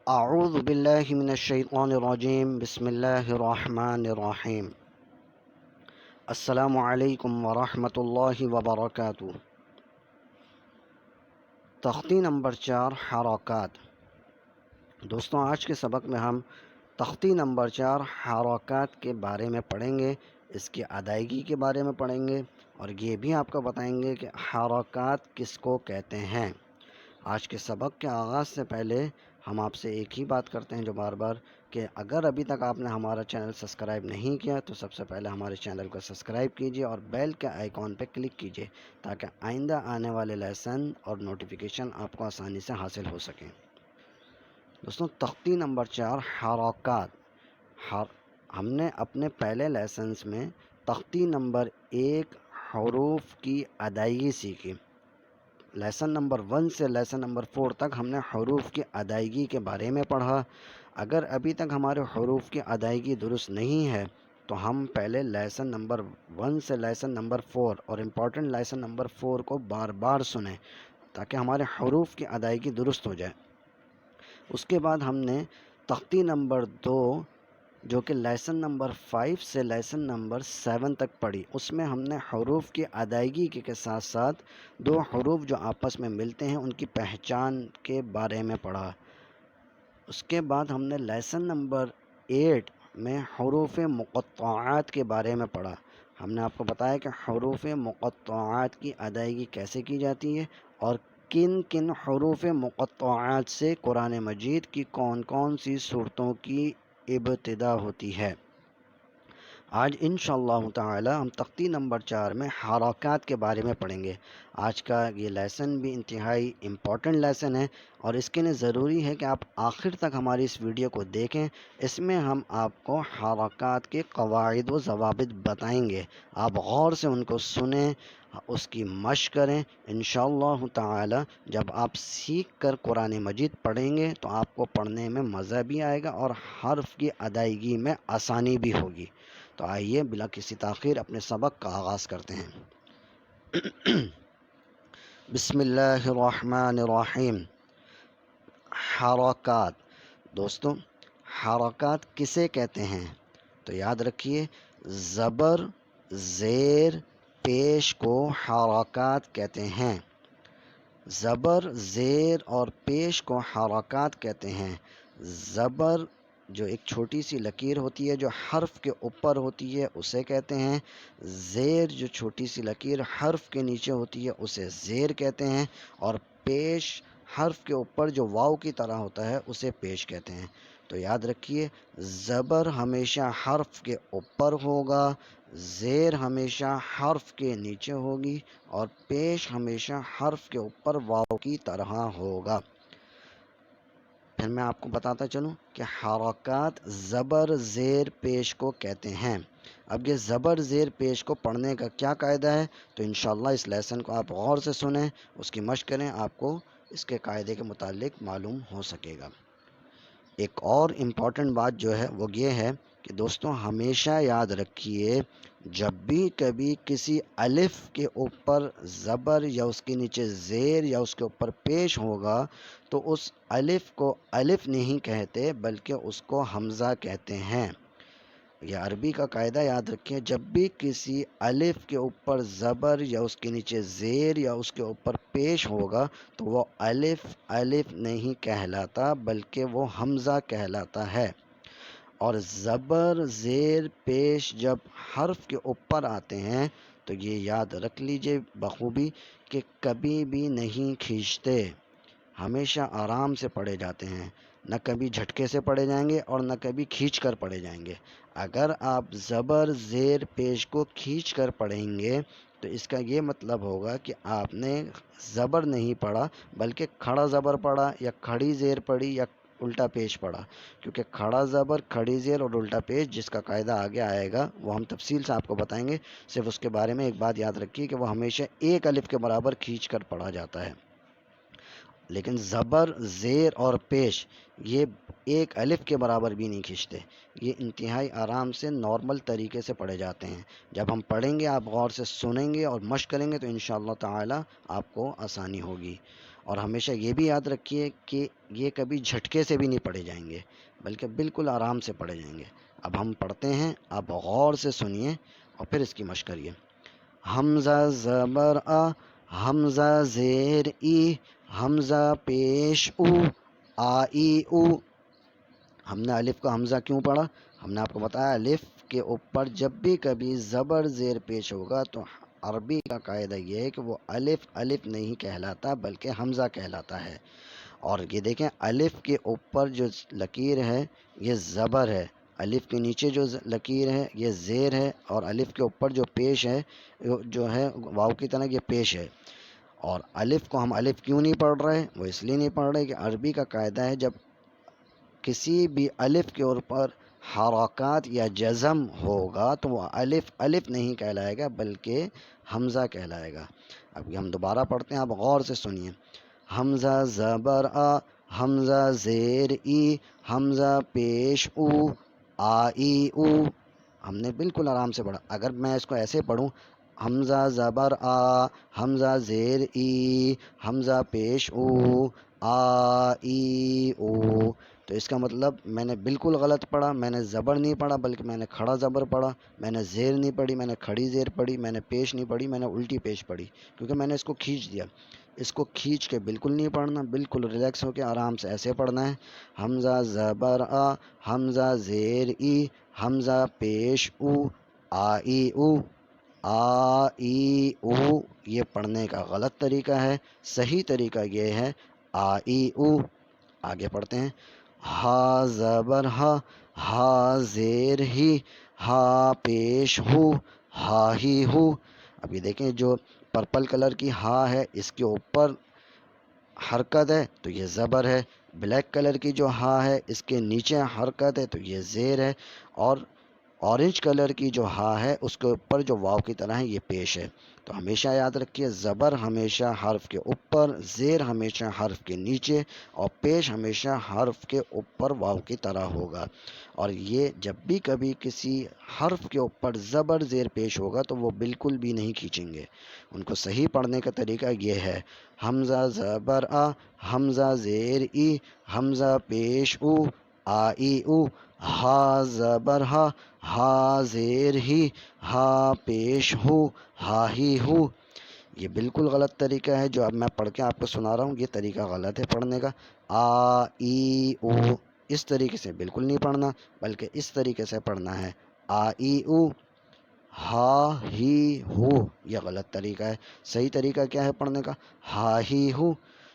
اعوذ باللہ من الشیطان الرجیم بسم اللہ الرحمن الرحیم السلام علیکم ورحمۃ اللہ وبرکاتہ۔ تختی نمبر 4 حرکات۔ دوستوں، آج کے سبق میں ہم تختی نمبر 4 حرکات کے بارے میں پڑھیں گے، اس کی ادائیگی کے بارے میں پڑھیں گے، اور یہ بھی آپ کو بتائیں گے کہ حرکات کس کو کہتے ہیں۔ آج کے سبق کے آغاز سے پہلے ہم آپ سے ایک ہی بات کرتے ہیں جو بار بار، کہ اگر ابھی تک آپ نے ہمارا چینل سبسکرائب نہیں کیا تو سب سے پہلے ہمارے چینل کو سبسکرائب کیجیے اور بیل کے آئیکن پہ کلک کیجیے تاکہ آئندہ آنے والے لیسن اور نوٹیفیکیشن آپ کو آسانی سے حاصل ہو سکیں۔ دوستوں، تختی نمبر 4 حرکات۔ ہم نے اپنے پہلے لیسنس میں تختی نمبر 1 حروف کی ادائیگی سیکھی۔ لیسن نمبر 1 سے لیسن نمبر 4 تک ہم نے حروف کی ادائیگی کے بارے میں پڑھا۔ اگر ابھی تک ہمارے حروف کی ادائیگی درست نہیں ہے تو ہم پہلے لیسن نمبر 1 سے لیسن نمبر 4 اور امپورٹنٹ لیسن نمبر 4 کو بار بار سنیں تاکہ ہمارے حروف کی ادائیگی درست ہو جائے۔ اس کے بعد ہم نے تختی نمبر 2 جو کہ لیسن نمبر 5 سے لیسن نمبر 7 تک پڑھی، اس میں ہم نے حروف کی ادائیگی کے ساتھ ساتھ 2 حروف جو آپس میں ملتے ہیں ان کی پہچان کے بارے میں پڑھا۔ اس کے بعد ہم نے لیسن نمبر 8 میں حروف مقطعات کے بارے میں پڑھا۔ ہم نے آپ کو بتایا کہ حروف مقطعات کی ادائیگی کیسے کی جاتی ہے اور کن کن حروف مقطعات سے قرآن مجید کی کون کون سی صورتوں کی ابتدا ہوتی ہے۔ آج انشاءاللہ تعالی ہم تختی نمبر 4 میں حرکات کے بارے میں پڑھیں گے۔ آج کا یہ لیسن بھی انتہائی امپورٹنٹ لیسن ہے اور اس کے لیے ضروری ہے کہ آپ آخر تک ہماری اس ویڈیو کو دیکھیں۔ اس میں ہم آپ کو حرکات کے قواعد و ضوابط بتائیں گے، آپ غور سے ان کو سنیں، اس کی مشق کریں۔ انشاءاللہ تعالی جب آپ سیکھ کر قرآن مجید پڑھیں گے تو آپ کو پڑھنے میں مزہ بھی آئے گا اور حرف کی ادائیگی میں آسانی بھی ہوگی۔ تو آئیے بلا کسی تاخیر اپنے سبق کا آغاز کرتے ہیں۔ بسم اللہ الرحمن الرحیم۔ حرکات۔ دوستوں، حرکات کسے کہتے ہیں؟ تو یاد رکھیے، زبر، زیر، پیش کو حرکات کہتے ہیں۔ زبر، زیر اور پیش کو حرکات کہتے ہیں۔ زبر جو ایک چھوٹی سی لکیر ہوتی ہے جو حرف کے اوپر ہوتی ہے اسے کہتے ہیں۔ زیر جو چھوٹی سی لکیر حرف کے نیچے ہوتی ہے اسے زیر کہتے ہیں، اور پیش حرف کے اوپر جو واو کی طرح ہوتا ہے اسے پیش کہتے ہیں۔ تو یاد رکھیے، زبر ہمیشہ حرف کے اوپر ہوگا، زیر ہمیشہ حرف کے نیچے ہوگی، اور پیش ہمیشہ حرف کے اوپر واو کی طرح ہوگا۔ پھر میں آپ کو بتاتا چلوں کہ حرکات زبر، زیر، پیش کو کہتے ہیں۔ اب یہ زبر، زیر، پیش کو پڑھنے کا کیا قاعدہ ہے، تو انشاءاللہ اس لیسن کو آپ غور سے سنیں، اس کی مشق کریں، آپ کو اس کے قاعدے کے متعلق معلوم ہو سکے گا۔ ایک اور امپورٹنٹ بات جو ہے وہ یہ ہے کہ دوستوں ہمیشہ یاد رکھیے، جب بھی کبھی کسی الف کے اوپر زبر یا اس کے نیچے زیر یا اس کے اوپر پیش ہوگا تو اس الف کو الف نہیں کہتے بلکہ اس کو حمزہ کہتے ہیں۔ یہ عربی کا قاعدہ یاد رکھیں، جب بھی کسی الف کے اوپر زبر یا اس کے نیچے زیر یا اس کے اوپر پیش ہوگا تو وہ الف الف نہیں کہلاتا بلکہ وہ حمزہ کہلاتا ہے۔ اور زبر، زیر، پیش جب حرف کے اوپر آتے ہیں تو یہ یاد رکھ لیجئے بخوبی کہ کبھی بھی نہیں کھینچتے، ہمیشہ آرام سے پڑھے جاتے ہیں، نہ کبھی جھٹکے سے پڑھے جائیں گے اور نہ کبھی کھینچ کر پڑھے جائیں گے۔ اگر آپ زبر، زیر، پیش کو کھینچ کر پڑھیں گے تو اس کا یہ مطلب ہوگا کہ آپ نے زبر نہیں پڑھا بلکہ کھڑا زبر پڑھا یا کھڑی زیر پڑھی یا الٹا پیش پڑھا، کیونکہ کھڑا زبر، کھڑی زیر اور الٹا پیش جس کا قاعدہ آگے آئے گا وہ ہم تفصیل سے آپ کو بتائیں گے۔ صرف اس کے بارے میں ایک بات یاد رکھیے کہ وہ ہمیشہ ایک الف کے برابر کھینچ کر پڑھا جاتا ہے، لیکن زبر، زیر اور پیش یہ ایک الف کے برابر بھی نہیں کھینچتے، یہ انتہائی آرام سے نارمل طریقے سے پڑھے جاتے ہیں۔ جب ہم پڑھیں گے آپ غور سے سنیں گے اور مشق کریں گے تو انشاءاللہ تعالی آپ کو آسانی ہوگی۔ اور ہمیشہ یہ بھی یاد رکھیے کہ یہ کبھی جھٹکے سے بھی نہیں پڑھے جائیں گے بلکہ بالکل آرام سے پڑھے جائیں گے۔ اب ہم پڑھتے ہیں، آپ غور سے سنیے اور پھر اس کی مشق کریے۔ حمزہ زبر آ، حمزہ زیر ای، حمزہ پیش او، آئی او۔ ہم نے الف کا حمزہ کیوں پڑھا؟ ہم نے آپ کو بتایا الف کے اوپر جب بھی کبھی زبر زیر پیش ہوگا تو عربی کا قاعدہ یہ ہے کہ وہ الف الف نہیں کہلاتا بلکہ حمزہ کہلاتا ہے۔ اور یہ دیکھیں الف کے اوپر جو لکیر ہے یہ زبر ہے، الف کے نیچے جو لکیر ہے یہ زیر ہے، اور الف کے اوپر جو پیش ہے جو ہے واو کی طرح یہ پیش ہے۔ اور الف کو ہم الف کیوں نہیں پڑھ رہے؟ وہ اس لیے نہیں پڑھ رہے کہ عربی کا قاعدہ ہے جب کسی بھی الف کے اوپر حرکات یا جزم ہوگا تو وہ الف الف نہیں کہلائے گا بلکہ حمزہ کہلائے گا۔ اب یہ ہم دوبارہ پڑھتے ہیں، آپ غور سے سنیے۔ حمزہ زبر آ، حمزہ زیر ای، حمزہ پیش او، آئی او۔ ہم نے بالکل آرام سے پڑھا۔ اگر میں اس کو ایسے پڑھوں، حمزہ زبر آ، حمزہ زیر ای، حمزہ پیش او، آئی او، تو اس کا مطلب میں نے بالکل غلط پڑھا۔ میں نے زبر نہیں پڑھا بلکہ میں نے کھڑا زبر پڑھا، میں نے زیر نہیں پڑھی، میں نے کھڑی زیر پڑھی، میں نے پیش نہیں پڑھی، میں نے الٹی پیش پڑھی، کیونکہ میں نے اس کو کھینچ دیا۔ اس کو کھینچ کے بالکل نہیں پڑھنا، بالکل ریلیکس ہو کے آرام سے ایسے پڑھنا ہے۔ حمزہ زبر آ، حمزہ زیر ای، حمزہ پیش او، آئی او، آئی او۔ یہ پڑھنے کا غلط طریقہ ہے، صحیح طریقہ یہ ہے آئی او۔ آگے پڑھتے ہیں۔ ہا زبر ہا، ہا زیر ہی، ہا پیش ہو، ہا ہی ہو۔ اب یہ دیکھیں جو پرپل کلر کی ہا ہے اس کے اوپر حرکت ہے تو یہ زبر ہے، بلیک کلر کی جو ہا ہے اس کے نیچے حرکت ہے تو یہ زیر ہے، اور اورنج کلر کی جو ہا ہے اس کے اوپر جو واو کی طرح ہے یہ پیش ہے۔ تو ہمیشہ یاد رکھیے زبر ہمیشہ حرف کے اوپر، زیر ہمیشہ حرف کے نیچے، اور پیش ہمیشہ حرف کے اوپر واو کی طرح ہوگا۔ اور یہ جب بھی کبھی کسی حرف کے اوپر زبر زیر پیش ہوگا تو وہ بالکل بھی نہیں کھینچیں گے۔ ان کو صحیح پڑھنے کا طریقہ یہ ہے، حمزہ زبر آ، حمزہ زیر ای، حمزہ پیش او، آئی او، ہا زبر ہا، ہا زیر ہی، ہا پیش ہو، ہا ہی ہو۔ یہ بالکل غلط طریقہ ہے جو اب میں پڑھ کے آپ کو سنا رہا ہوں، یہ طریقہ غلط ہے پڑھنے کا۔ آ ای او اس طریقے سے بالکل نہیں پڑھنا بلکہ اس طریقے سے پڑھنا ہے، آ ای او، ہا ہی ہو۔ یہ غلط طریقہ ہے۔ صحیح طریقہ کیا ہے پڑھنے کا؟ ہا ہی ہو۔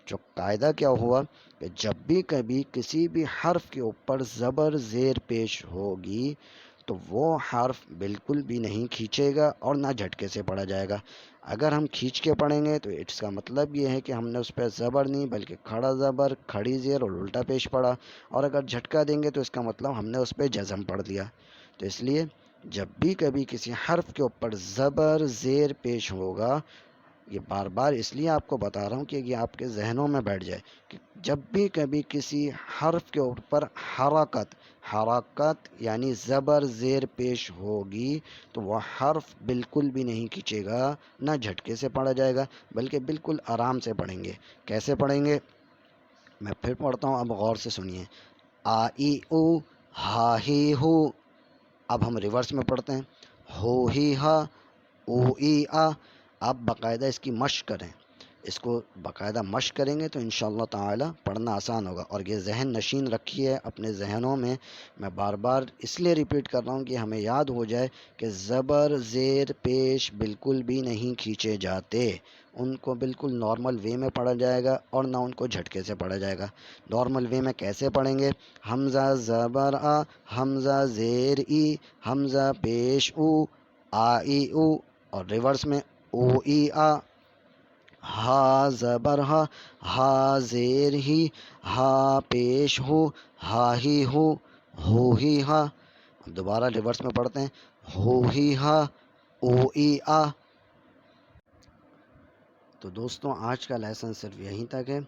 جو قاعدہ کیا ہوا کہ جب بھی کبھی کسی بھی حرف کے اوپر زبر زیر پیش ہوگی تو وہ حرف بالکل بھی نہیں کھینچے گا اور نہ جھٹکے سے پڑھا جائے گا۔ اگر ہم کھینچ کے پڑھیں گے تو اس کا مطلب یہ ہے کہ ہم نے اس پہ زبر نہیں بلکہ کھڑا زبر، کھڑی زیر اور الٹا پیش پڑھا، اور اگر جھٹکا دیں گے تو اس کا مطلب ہم نے اس پہ جزم پڑھ دیا۔ تو اس لیے جب بھی کبھی کسی حرف کے اوپر زبر زیر پیش ہوگا، یہ بار بار اس لیے آپ کو بتا رہا ہوں کہ یہ آپ کے ذہنوں میں بیٹھ جائے کہ جب بھی کبھی کسی حرف کے اوپر حرکت یعنی زبر زیر پیش ہوگی تو وہ حرف بالکل بھی نہیں کھینچے گا، نہ جھٹکے سے پڑھا جائے گا بلکہ بالکل آرام سے پڑھیں گے۔ کیسے پڑھیں گے؟ میں پھر پڑھتا ہوں، اب غور سے سنیے۔ آ ای او، ہا ہی ہو۔ اب ہم ریورس میں پڑھتے ہیں، ہو ہی ہا، او ای آ۔ آپ باقاعدہ اس کی مشق کریں، اس کو باقاعدہ مشق کریں گے تو انشاءاللہ تعالی پڑھنا آسان ہوگا۔ اور یہ ذہن نشین رکھیے اپنے ذہنوں میں، میں بار بار اس لیے ریپیٹ کر رہا ہوں کہ ہمیں یاد ہو جائے کہ زبر زیر پیش بالکل بھی نہیں کھینچے جاتے، ان کو بالکل نارمل وے میں پڑھا جائے گا اور نہ ان کو جھٹکے سے پڑھا جائے گا۔ نارمل وے میں کیسے پڑھیں گے؟ حمزہ زبر آ، حمزہ زیر ای، حمزہ پیش او، آئی او، اور ریورس میں او ای آ، ہا زبر ہا، ہا زیر ہی، ہا پیش ہو، ہا ہی ہو ہی ہا۔ اب دوبارہ ریورس میں پڑھتے ہیں، ہو ہی ہا، او ای آ۔ تو دوستوں آج کا لیسن صرف یہیں تک ہے۔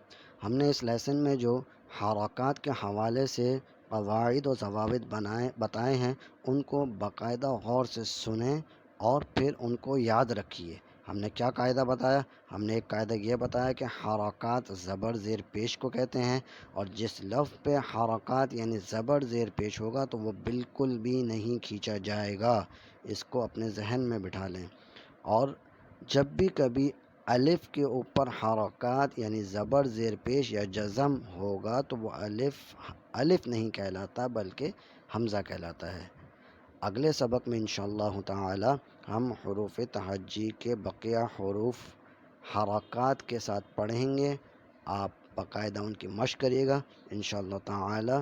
ہم نے اس لیسن میں جو حرکات کے حوالے سے قواعد و ضوابط بتائے ہیں ان کو باقاعدہ غور سے سنیں اور پھر ان کو یاد رکھیے۔ ہم نے کیا قاعدہ بتایا؟ ہم نے ایک قاعدہ یہ بتایا کہ حرکات زبر زیر پیش کو کہتے ہیں، اور جس لفظ پہ حرکات یعنی زبر زیر پیش ہوگا تو وہ بالکل بھی نہیں کھینچا جائے گا، اس کو اپنے ذہن میں بٹھا لیں۔ اور جب بھی کبھی الف کے اوپر حرکات یعنی زبر زیر پیش یا جزم ہوگا تو وہ الف نہیں کہلاتا بلکہ حمزہ کہلاتا ہے۔ اگلے سبق میں انشاءاللہ تعالی ہم حروف تہجی کے بقیہ حروف حرکات کے ساتھ پڑھیں گے، آپ باقاعدہ ان کی مشق کریے گا، انشاءاللہ تعالی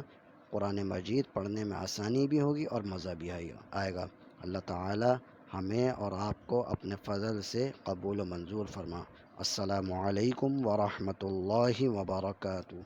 قرآن مجید پڑھنے میں آسانی بھی ہوگی اور مزہ بھی آئے گا۔ اللہ تعالی ہمیں اور آپ کو اپنے فضل سے قبول و منظور فرما۔ السلام علیکم ورحمۃ اللہ وبرکاتہ۔